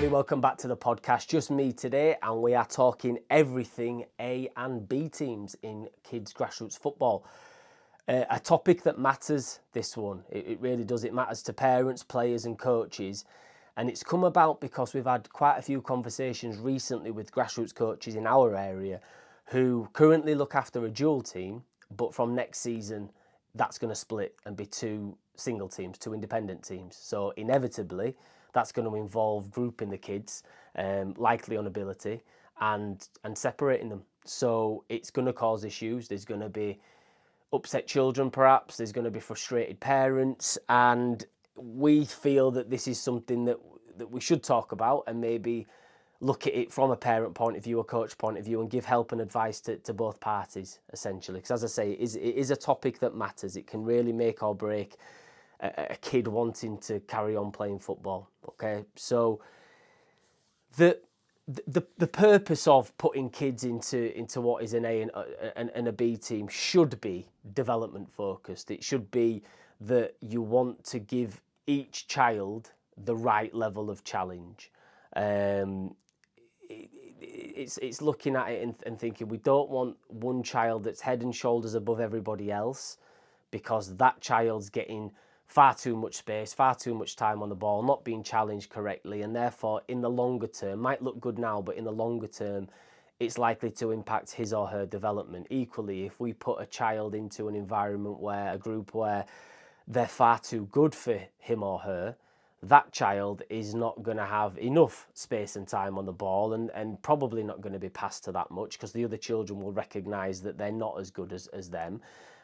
everybody, welcome back to the podcast. Just me today, and we are talking everything A and B teams in kids grassroots football. A topic that matters, this one. It really does. It matters to parents, players and coaches. And it's come about because we've had quite a few conversations recently with grassroots coaches in our area who currently look after a dual team, but from next season, that's going to split and be two single teams, two independent teams. So inevitably, that's going to involve grouping the kids, likely on ability, and separating them. So it's going to cause issues. There's going to be upset children, perhaps. There's going to be frustrated parents, and we feel that this is something that we should talk about and maybe look at it from a parent point of view, a coach point of view, and give help and advice to both parties, essentially. Because as I say, it is a topic that matters. It can really make or break a kid wanting to carry on playing football. Okay, so the purpose of putting kids into what is an A and a B team should be development focused. It should be that you want to give each child the right level of challenge. It's looking at it and thinking, we don't want one child that's head and shoulders above everybody else, because that child's getting far too much space, far too much time on the ball, not being challenged correctly, and therefore in the longer term, might look good now, but in the longer term, it's likely to impact his or her development. Equally, if we put a child into an environment where, a group where they're far too good for him or her, that child is not going to have enough space and time on the ball, and probably not going to be passed to that much, because the other children will recognise that they're not as good as them.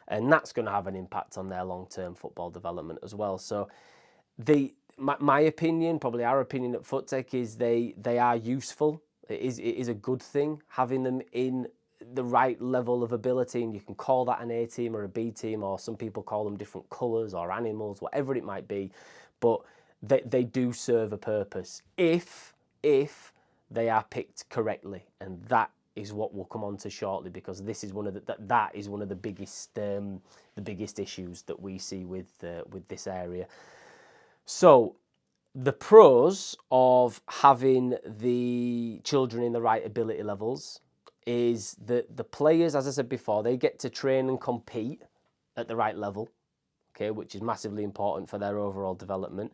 And that's going to have an impact on their long-term football development as well. So my opinion, probably our opinion at FootTech, is they are useful. It is a good thing having them in the right level of ability, and you can call that an A team or a B team, or some people call them different colours or animals, whatever it might be. But they do serve a purpose if they are picked correctly, and that is what we'll come on to shortly, because this is one of the biggest issues that we see with this area. So the pros of having the children in the right ability levels is that the players, as I said before, they get to train and compete at the right level, okay, which is massively important for their overall development.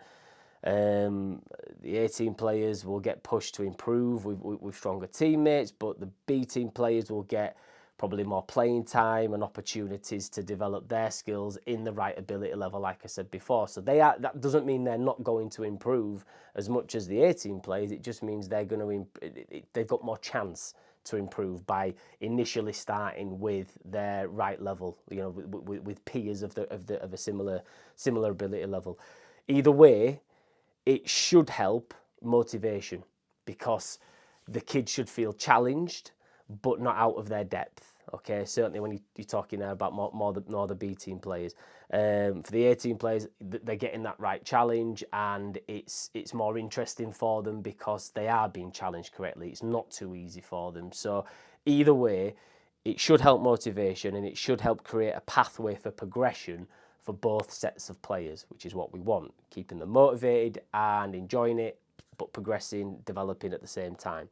The A-team players will get pushed to improve with stronger teammates, but the B-team players will get probably more playing time and opportunities to develop their skills in the right ability level, like I said before. So that doesn't mean they're not going to improve as much as the A-team players. It just means they've got more chance to improve by initially starting with their right level, with peers of a similar ability level. Either way, it should help motivation, because the kids should feel challenged, but not out of their depth. Okay, certainly when you're talking there about more the B team players. For the A team players, they're getting that right challenge, and it's more interesting for them because they are being challenged correctly. It's not too easy for them. So either way, it should help motivation, and it should help create a pathway for progression for both sets of players, which is what we want, keeping them motivated and enjoying it, but progressing, developing at the same time.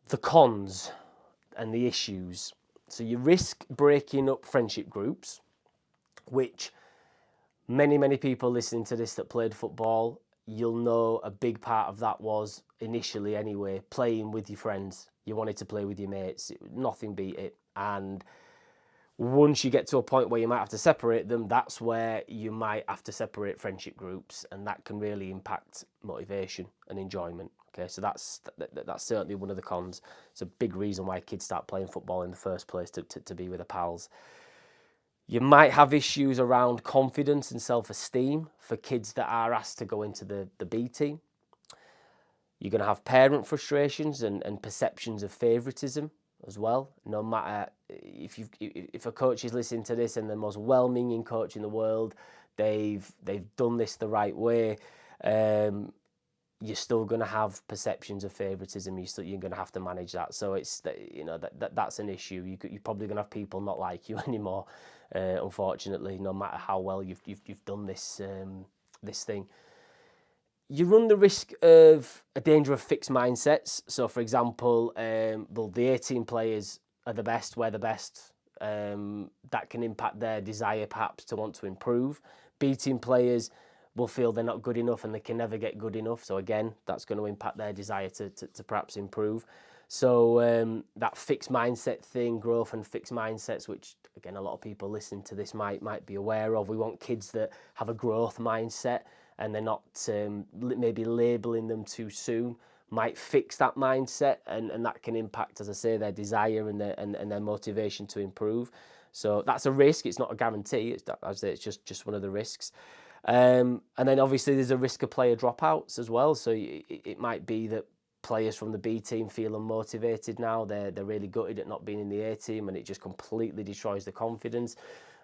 The cons and the issues. So you risk breaking up friendship groups, which many people listening to this that played football, you'll know a big part of that was, initially anyway, playing with your friends. You wanted to play with your mates. Nothing beat it. And once you get to a point where you might have to separate them, that's where you might have to separate friendship groups, and that can really impact motivation and enjoyment. Okay, so that's certainly one of the cons. It's a big reason why kids start playing football in the first place, to be with their pals. You might have issues around confidence and self-esteem for kids that are asked to go into the B team. You're going to have parent frustrations and perceptions of favouritism as well. No matter if a coach is listening to this and the most well-meaning coach in the world, they've done this the right way, you're still going to have perceptions of favouritism. You're going to have to manage that. So it's that's an issue. You're probably going to have people not like you anymore, unfortunately, no matter how well you've done this thing. You run the risk of a danger of fixed mindsets. So, for example, well, the 18 players are the best, we're the best. That can impact their desire, perhaps, to want to improve. B team players will feel they're not good enough and they can never get good enough. So, again, that's going to impact their desire to perhaps improve. So, that fixed mindset thing, growth and fixed mindsets, which, again, a lot of people listening to this might be aware of. We want kids that have a growth mindset and they're not maybe labelling them too soon, might fix that mindset, and that can impact, as I say, their desire and their motivation to improve. So that's a risk. It's not a guarantee. It's just one of the risks. And then obviously there's a risk of player dropouts as well. So it might be that players from the B team feel unmotivated now. They're really gutted at not being in the A team, and it just completely destroys the confidence.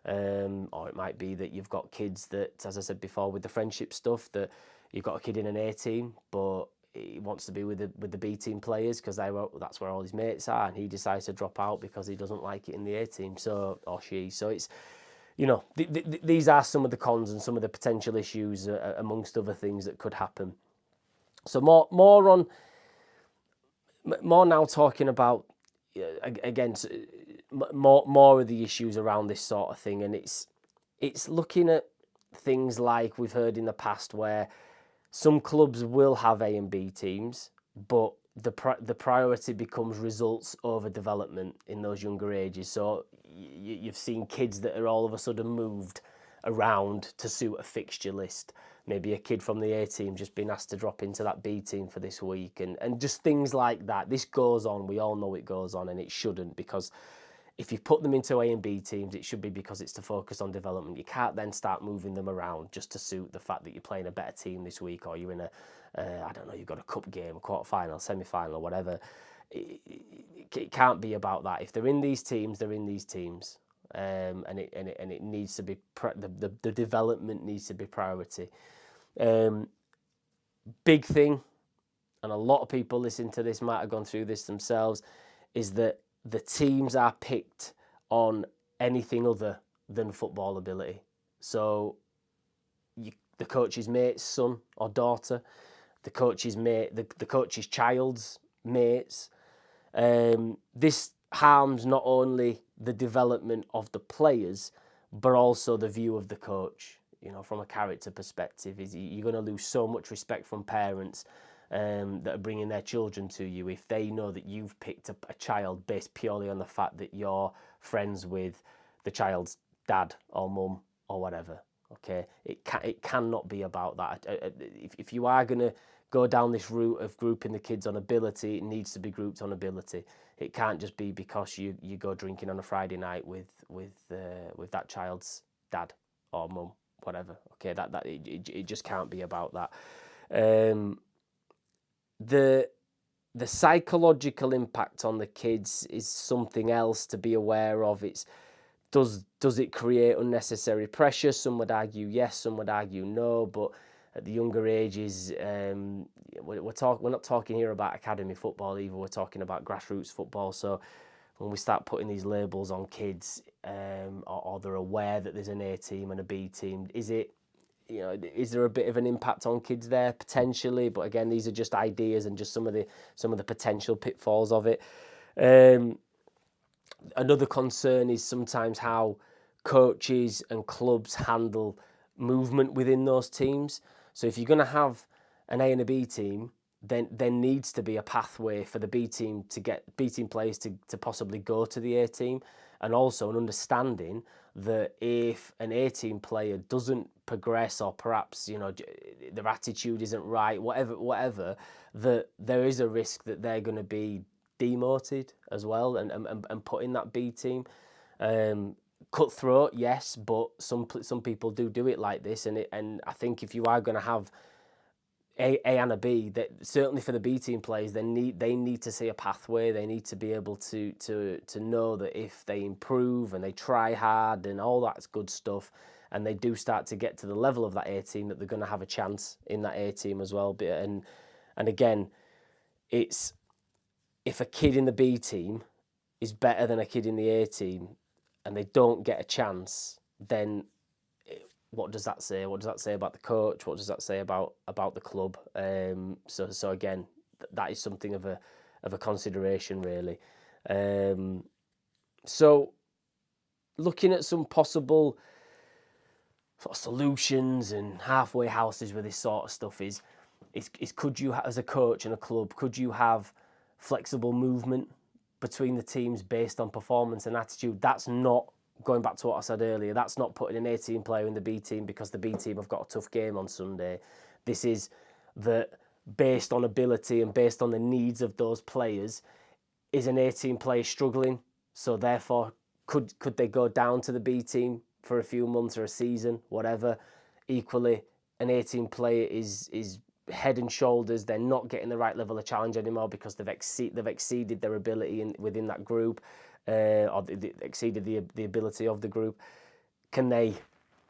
Or it might be that you've got kids that, as I said before, with the friendship stuff, that you've got a kid in an A team, but he wants to be with the B team players because that's where all his mates are, and he decides to drop out because he doesn't like it in the A team. So, or she. So it's, these are some of the cons and some of the potential issues amongst other things that could happen. So more now talking about, again, more of the issues around this sort of thing, and it's looking at things like we've heard in the past where some clubs will have A and B teams, but the priority becomes results over development in those younger ages. So you've seen kids that are all of a sudden moved around to suit a fixture list. Maybe a kid from the A team just been asked to drop into that B team for this week, and just things like that. This goes on. We all know it goes on, and it shouldn't, because if you put them into A and B teams, it should be because it's to focus on development. You can't then start moving them around just to suit the fact that you're playing a better team this week, or you're in you've got a cup game, a quarter-final, semi-final, whatever. It can't be about that. If they're in these teams, they're in these teams. And it needs to be, the development needs to be priority. Big thing, and a lot of people listening to this might have gone through this themselves, is that the teams are picked on anything other than football ability. So the coach's mate's son or daughter, the coach's child's mates. This harms not only the development of the players, but also the view of the coach. From a character perspective, you're going to lose so much respect from parents that are bringing their children to you if they know that you've picked up a child based purely on the fact that you're friends with the child's dad or mum or whatever. Okay, it cannot be about that. If you are going to go down this route of grouping the kids on ability, it needs to be grouped on ability. It can't just be because you go drinking on a Friday night with that child's dad or mum, whatever. Okay, it just can't be about that. The psychological impact on the kids is something else to be aware of. Does it create unnecessary pressure? Some would argue yes, some would argue no, but at the younger ages, we're not talking here about academy football either. We're talking about grassroots football. So when we start putting these labels on kids, or they're aware that there's an A team and a B team, is there a bit of an impact on kids there? Potentially, but again, these are just ideas and just some of the potential pitfalls of it. Another concern is sometimes how coaches and clubs handle movement within those teams. So if you're going to have an A and a B team, then there needs to be a pathway for the B team to get B team players to possibly go to the A team, and also an understanding that if an A team player doesn't progress, or perhaps their attitude isn't right, whatever, that there is a risk that they're going to be demoted as well and put in that B team. Cutthroat, yes, but some people do it like this, and I think if you are going to have A and a B, that certainly for the B team players, they need to see a pathway. They need to be able to know that if they improve and they try hard and all that good stuff, and they do start to get to the level of that A team, that they're going to have a chance in that A team as well. And again, it's, if a kid in the B team is better than a kid in the A team and they don't get a chance, then what does that say? What does that say about the coach? What does that say about the club? So again, that is something of a consideration, really. So looking at some possible sort of solutions and halfway houses with this sort of stuff is could you, as a coach and a club, could you have flexible movement between the teams based on performance and attitude? That's not, going back to what I said earlier, that's not putting an 18 player in the B team because the B team have got a tough game on Sunday. This is that based on ability and based on the needs of those players, is an 18 player struggling? So therefore, could they go down to the B team for a few months or a season, whatever? Equally, an 18 player is head and shoulders. They're not getting the right level of challenge anymore because they've exceeded their ability within that group, or they exceeded the ability of the group. Can they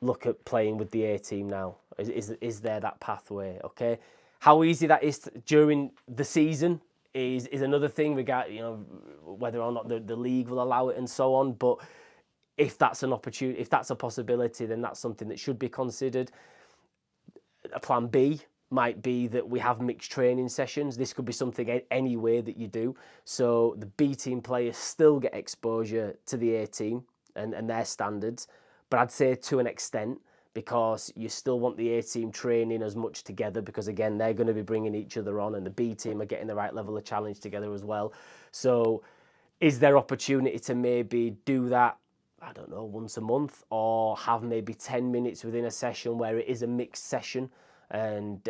look at playing with the A team now? Is there that pathway? Okay, how easy that is during the season is another thing. Regarding whether or not the league will allow it and so on. But if that's an opportunity, if that's a possibility, then that's something that should be considered. A plan B might be that we have mixed training sessions. This could be something anyway that you do. So the B team players still get exposure to the A team and their standards. But I'd say to an extent, because you still want the A team training as much together, because again, they're going to be bringing each other on and the B team are getting the right level of challenge together as well. So is there opportunity to maybe do that, I don't know, once a month, or have maybe 10 minutes within a session where it is a mixed session, and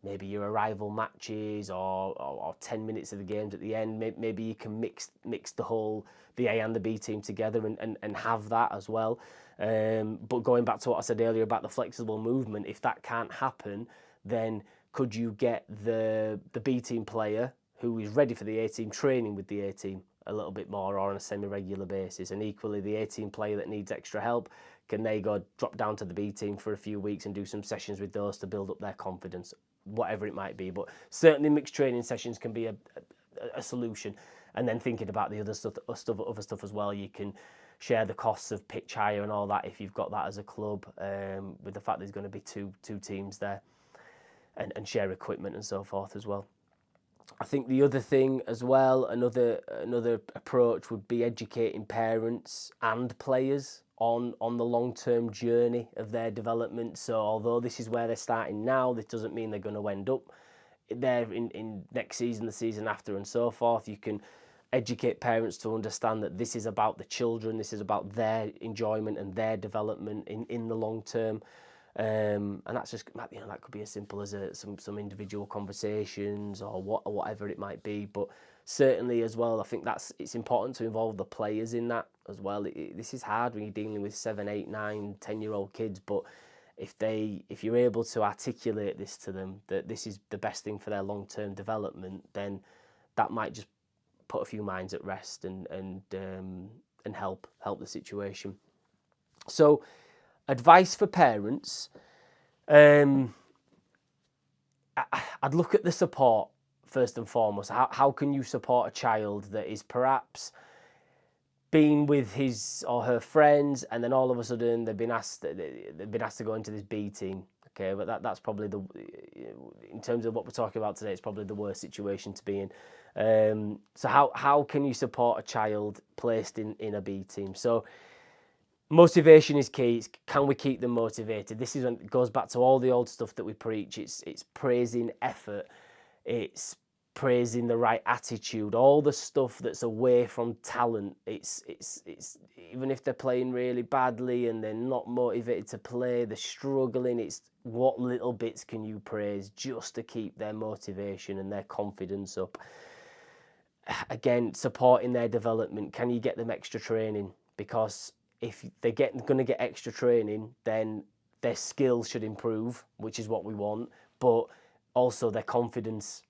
maybe your arrival matches or 10 minutes of the games at the end, maybe you can mix the A and the B team together and have that as well. But going back to what I said earlier about the flexible movement, if that can't happen, then could you get the B team player who is ready for the A team training with the A team a little bit more or on a semi-regular basis? And equally, the A team player that needs extra help, can they go drop down to the B team for a few weeks and do some sessions with those to build up their confidence, whatever it might be. But certainly mixed training sessions can be a solution. And then thinking about the other stuff as well, you can share the costs of pitch hire and all that if you've got that as a club, with the fact there's going to be two teams there, and share equipment and so forth as well. I think the other thing as well, another approach would be educating parents and players on the long-term journey of their development. So although this is where they're starting now, this doesn't mean they're going to end up there in next season, the season after, and so forth. You can educate parents to understand that this is about the children, this is about their enjoyment and their development in the long term. And that's just, that could be as simple as some individual conversations or whatever it might be. But certainly as well, I think it's important to involve the players in that as well. This is hard when you're dealing with 7, 8, 9, 10-year-old kids, but if you're able to articulate this to them, that this is the best thing for their long-term development, then that might just put a few minds at rest and help the situation. So, advice for parents, I'd look at the support first and foremost. How can you support a child that is perhaps been with his or her friends, and then all of a sudden they've been asked to go into this B team? Okay, but that's probably in terms of what we're talking about today, it's probably the worst situation to be in. So how can you support a child placed in a B team? So motivation is key. Can we keep them motivated? This is when it goes back to all the old stuff that we preach. It's praising effort. It's praising the right attitude. All the stuff that's away from talent. It's even if they're playing really badly and they're not motivated to play, they're struggling. It's what little bits can you praise just to keep their motivation and their confidence up. Again, supporting their development. Can you get them extra training? Because if they're going to get extra training, then their skills should improve, which is what we want, but also their confidence.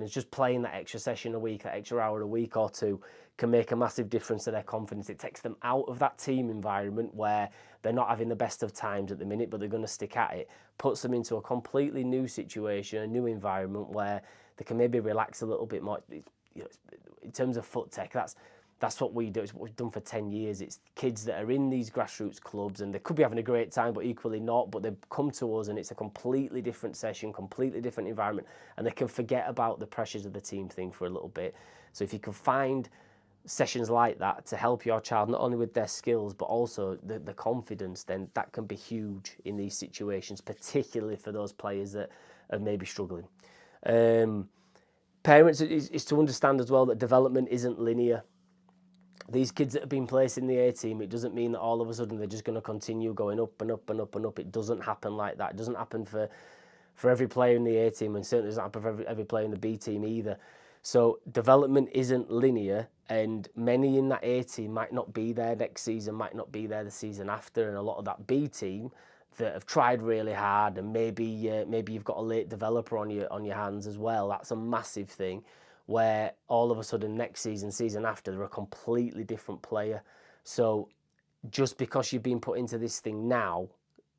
Just playing that extra session a week, that extra hour a week or two, can make a massive difference to their confidence. It takes them out of that team environment where they're not having the best of times at the minute, but they're going to stick at it. Puts them into a completely new situation, a new environment where they can maybe relax a little bit more. In terms of foot tech, That's what we do. It's what we've done for 10 years. It's kids that are in these grassroots clubs and they could be having a great time, but equally not. But they come to us and it's a completely different session, completely different environment, and they can forget about the pressures of the team thing for a little bit. So if you can find sessions like that to help your child, not only with their skills, but also the confidence, then that can be huge in these situations, particularly for those players that are maybe struggling. Parents is to understand as well that development isn't linear. These kids that have been placed in the A team, it doesn't mean that all of a sudden they're just going to continue going up and up and up and up. It doesn't happen like that. It doesn't happen for every player in the A team, and certainly doesn't happen for every player in the B team either. So development isn't linear, and many in that A team might not be there next season, might not be there the season after, and a lot of that B team that have tried really hard, and maybe you've got a late developer on your hands as well. That's a massive thing, where all of a sudden next season after, they're a completely different player. So just because you've been put into this thing now,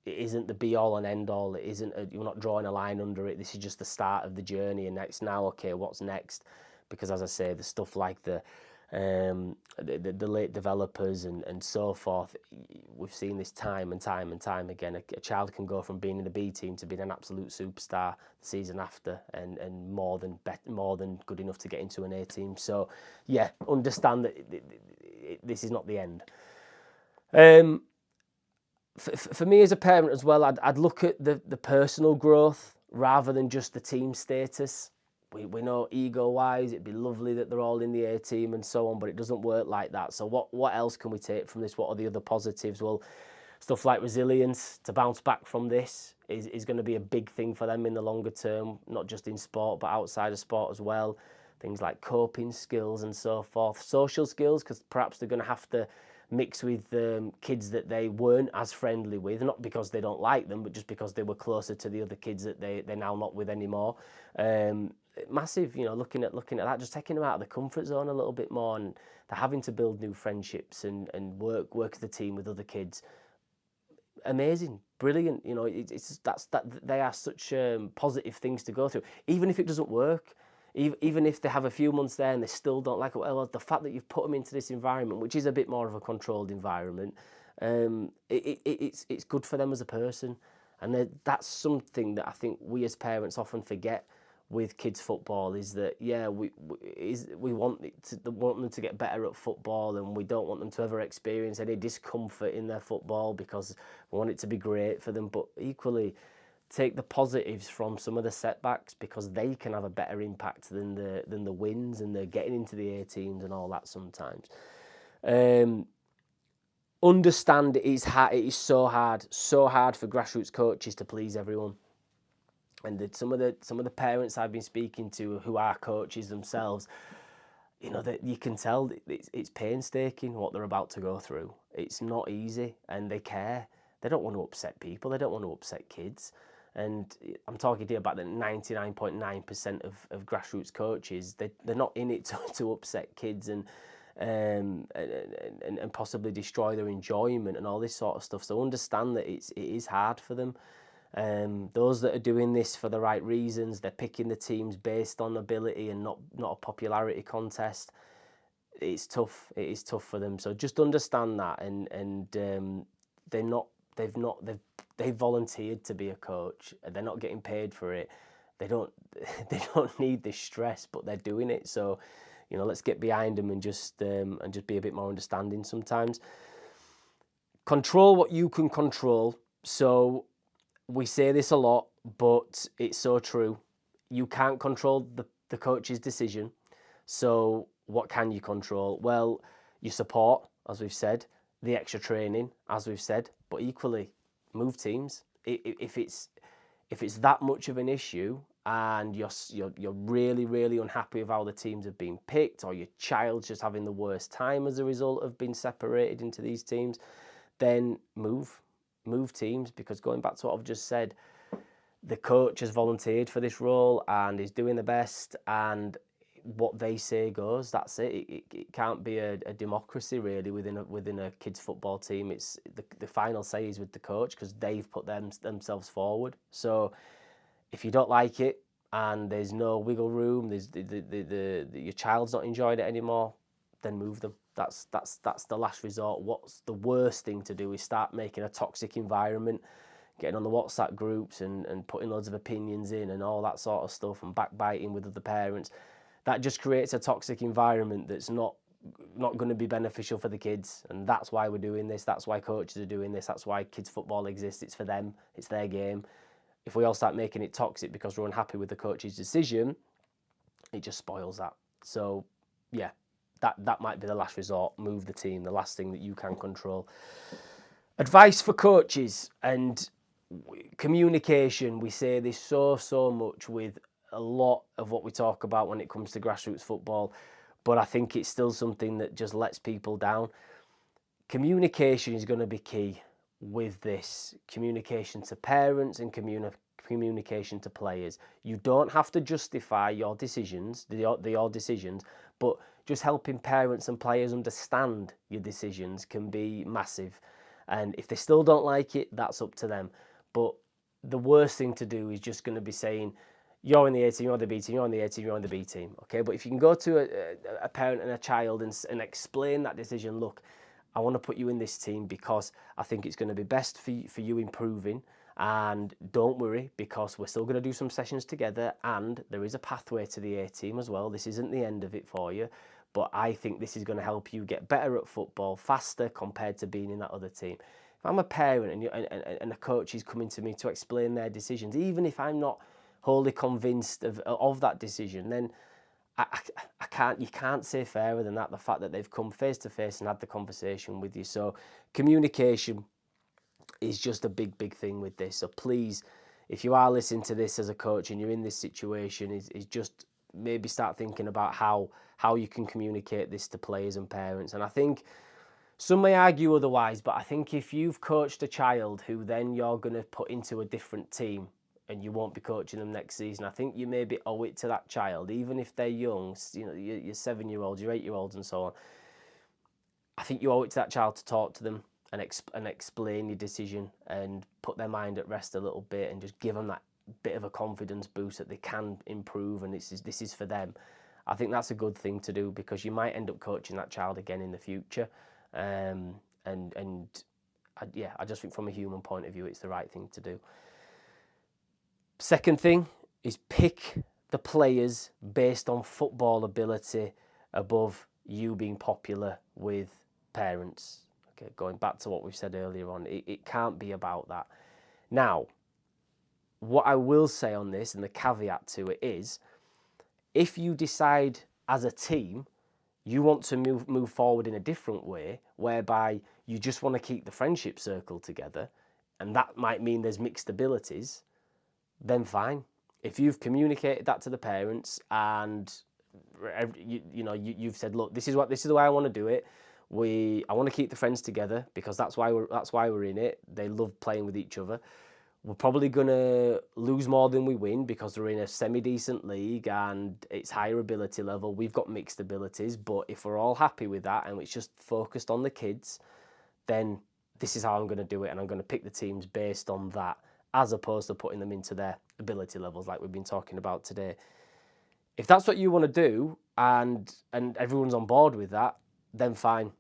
it isn't the be all and end all. It isn't you're not drawing a line under it. This is just the start of the journey, and it's now okay. What's next? Because as I say, the stuff like the late developers and so forth, we've seen this time and time and time again. A child can go from being in the B team to being an absolute superstar the season after, and more than good enough to get into an A team. So yeah, understand that this is not the end. For me as a parent as well, I'd look at the personal growth rather than just the team status. We know ego-wise, it'd be lovely that they're all in the A team and so on, but it doesn't work like that. So what else can we take from this? What are the other positives? Well, stuff like resilience, to bounce back from this is going to be a big thing for them in the longer term, not just in sport, but outside of sport as well. Things like coping skills and so forth. Social skills, because perhaps they're going to have to mix with kids that they weren't as friendly with, not because they don't like them, but just because they were closer to the other kids that they're now not with anymore. Massive, looking at that, just taking them out of the comfort zone a little bit more, and they're having to build new friendships and work as a team with other kids. Amazing, brilliant. They are such positive things to go through, even if it doesn't work. Even if they have a few months there and they still don't like it, well, the fact that you've put them into this environment, which is a bit more of a controlled environment, it's good for them as a person. And that's something that I think we as parents often forget with kids football, is that we want them to get better at football, and we don't want them to ever experience any discomfort in their football, because we want it to be great for them. But equally, take the positives from some of the setbacks, because they can have a better impact than the wins and the getting into the A teams and all that sometimes. Understand it is so hard for grassroots coaches to please everyone. And some of the parents I've been speaking to who are coaches themselves, that you can tell it's painstaking what they're about to go through. It's not easy, and they care. They don't want to upset people. They don't want to upset kids. And I'm talking here about the 99.9% of grassroots coaches. They're not in it to upset kids and possibly destroy their enjoyment and all this sort of stuff. So understand that it is hard for them. Those that are doing this for the right reasons, they're picking the teams based on ability and not a popularity contest. It's tough. It is tough for them. So just understand that, and they've volunteered to be a coach. They're not getting paid for it. They don't need this stress, but they're doing it. So, let's get behind them and just be a bit more understanding sometimes. Control what you can control. So we say this a lot, but it's so true. You can't control the coach's decision. So what can you control? Well, your support, as we've said, the extra training, as we've said, but equally move teams. If it's that much of an issue and you're really, really unhappy with how the teams have been picked, or your child's just having the worst time as a result of being separated into these teams, then move teams, because going back to what I've just said, the coach has volunteered for this role and is doing the best, and what they say goes. That's it. It can't be a democracy really within a kids football team. It's the final say is with the coach, because they've put themselves forward. So if you don't like it and there's no wiggle room, there's your child's not enjoying it anymore, then move them. That's the last resort. What's the worst thing to do is start making a toxic environment, getting on the WhatsApp groups and putting loads of opinions in and all that sort of stuff and backbiting with other parents. That just creates a toxic environment that's not going to be beneficial for the kids, and that's why we're doing this. That's why coaches are doing this. That's why kids football exists. It's for them. It's their game. If we all start making it toxic because we're unhappy with the coach's decision, it just spoils that. So, yeah, that might be the last resort. Move the team, the last thing that you can control. Advice for coaches and communication. We say this so much with a lot of what we talk about when it comes to grassroots football, but I think it's still something that just lets people down. Communication is going to be key with this. Communication to parents and communication to players. You don't have to justify your decisions, your decisions, but just helping parents and players understand your decisions can be massive. And if they still don't like it, that's up to them. But the worst thing to do is just going to be saying, you're in the A team, you're on the B team, you're on the A team, you're on the B team. Okay, but if you can go to a parent and a child and explain that decision, look, I want to put you in this team because I think it's going to be best for you improving. And don't worry, because we're still going to do some sessions together and there is a pathway to the A team as well. This isn't the end of it for you, but I think this is going to help you get better at football faster compared to being in that other team. If I'm a parent and a coach is coming to me to explain their decisions, even if I'm not wholly convinced of that decision, then you can't say fairer than that, the fact that they've come face to face and had the conversation with you. So communication is just a big thing with this. So please, if you are listening to this as a coach and you're in this situation, is just maybe start thinking about how you can communicate this to players and parents. And I think some may argue otherwise, but I think if you've coached a child who then you're going to put into a different team and you won't be coaching them next season, I think you maybe owe it to that child, even if they're young, you know, your 7-year-olds, your 8-year-olds and so on. I think you owe it to that child to talk to them and explain your decision and put their mind at rest a little bit and just give them that bit of a confidence boost that they can improve and this is for them. I think that's a good thing to do because you might end up coaching that child again in the future. I just think from a human point of view, it's the right thing to do. Second thing is pick the players based on football ability above you being popular with parents. Okay, going back to what we've said earlier on, it can't be about that. Now, what I will say on this, and the caveat to it is, if you decide as a team you want to move forward in a different way, whereby you just want to keep the friendship circle together, and that might mean there's mixed abilities, then fine. If you've communicated that to the parents and you've said, look, this is the way I want to do it. I want to keep the friends together because that's why we're in it. They love playing with each other. We're probably going to lose more than we win because we're in a semi-decent league and it's higher ability level. We've got mixed abilities, but if we're all happy with that and it's just focused on the kids, then this is how I'm going to do it, and I'm going to pick the teams based on that as opposed to putting them into their ability levels like we've been talking about today. If that's what you want to do and everyone's on board with that, then fine.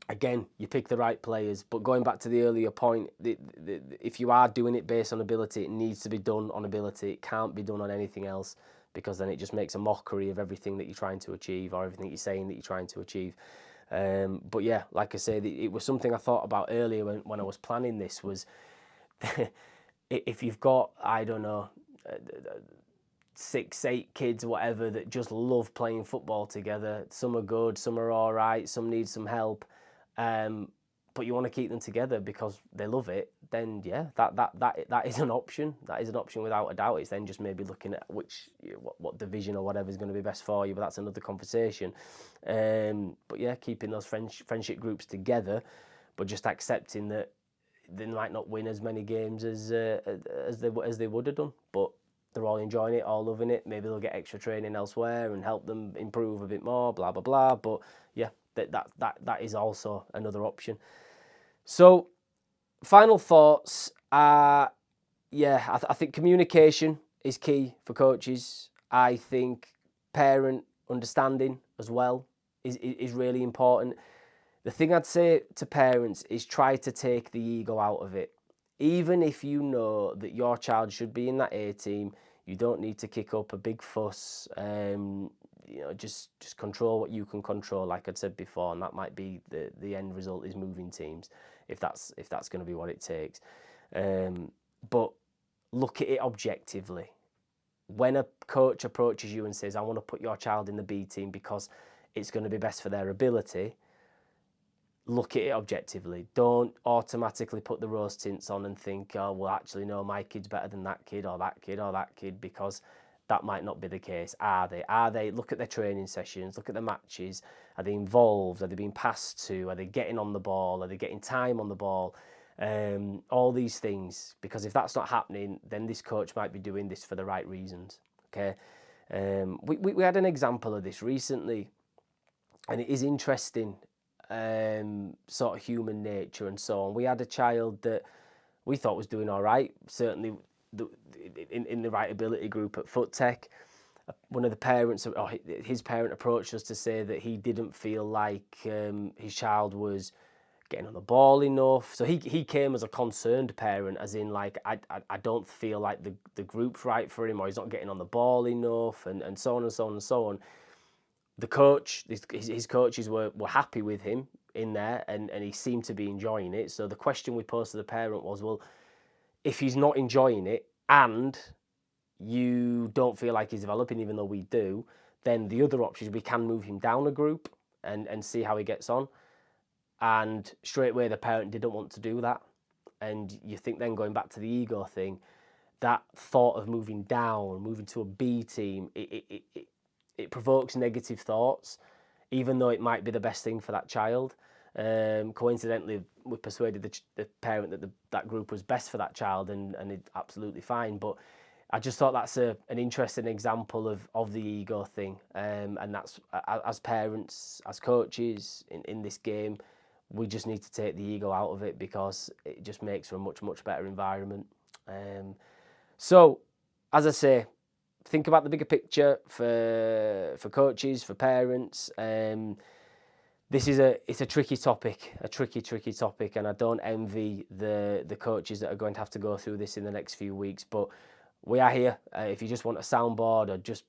Again, you pick the right players. But going back to the earlier point, if you are doing it based on ability, it needs to be done on ability. It can't be done on anything else because then it just makes a mockery of everything that you're trying to achieve or everything you're saying that you're trying to achieve. But yeah, like I said, it was something I thought about earlier when I was planning this was if you've got, I don't know, 6, 8 kids, whatever, that just love playing football together. Some are good, some are all right, some need some help. But you want to keep them together because they love it, then yeah, that is an option. That is an option without a doubt. It's then just maybe looking at what division or whatever is going to be best for you, but that's another conversation. But yeah, keeping those friendship groups together, but just accepting that they might not win as many games as they would have done, but they're all enjoying it, all loving it. Maybe they'll get extra training elsewhere and help them improve a bit more, blah blah blah. But yeah, that is also another option. So, final thoughts are, I think communication is key for coaches. I think parent understanding as well is really important. The thing I'd say to parents is try to take the ego out of it. Even if you know that your child should be in that A team, you don't need to kick up a big fuss. Just control what you can control, like I'd said before, and that might be the end result is moving teams, if that's going to be what it takes. But look at it objectively. When a coach approaches you and says, I want to put your child in the B team because it's going to be best for their ability, look at it objectively. Don't automatically put the rose tints on and think, oh, well, actually, no, my kid's better than that kid or that kid or that kid, because that might not be the case. Are they? Look at their training sessions, look at the matches. Are they involved? Are they being passed to? Are they getting on the ball? Are they getting time on the ball? All these things, because if that's not happening, then this coach might be doing this for the right reasons. Okay, we had an example of this recently, and it is interesting, sort of human nature and so on. We had a child that we thought was doing all right, certainly in the right ability group at Foot Tech. One of the parents, or his parent, approached us to say that he didn't feel like his child was getting on the ball enough. So he came as a concerned parent, as in like, I don't feel like the group's right for him, or he's not getting on the ball enough, and so on and so on and so on. The coach, his coaches were happy with him in there, and he seemed to be enjoying it. So the question we posed to the parent was, well, if he's not enjoying it and you don't feel like he's developing, even though we do, then the other option is we can move him down a group and see how he gets on. And straight away the parent didn't want to do that. And you think then, going back to the ego thing, that thought of moving down, moving to a B team, it provokes negative thoughts, even though it might be the best thing for that child. Coincidentally, we persuaded the parent that that group was best for that child, and it's absolutely fine. But I just thought that's an interesting example of the ego thing. And that's, as parents, as coaches in this game, we just need to take the ego out of it, because it just makes for a much, much better environment. So, as I say, think about the bigger picture for coaches, for parents. This is it's a tricky topic, a tricky topic, and I don't envy the coaches that are going to have to go through this in the next few weeks. But we are here. If you just want a soundboard or just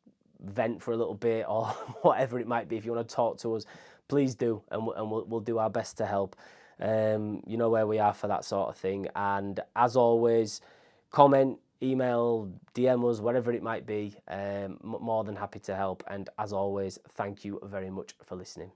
vent for a little bit, or whatever it might be, if you want to talk to us, please do, and we'll do our best to help. You know where we are for that sort of thing. And as always, comment, email, DM us, whatever it might be. More than happy to help. And as always, thank you very much for listening.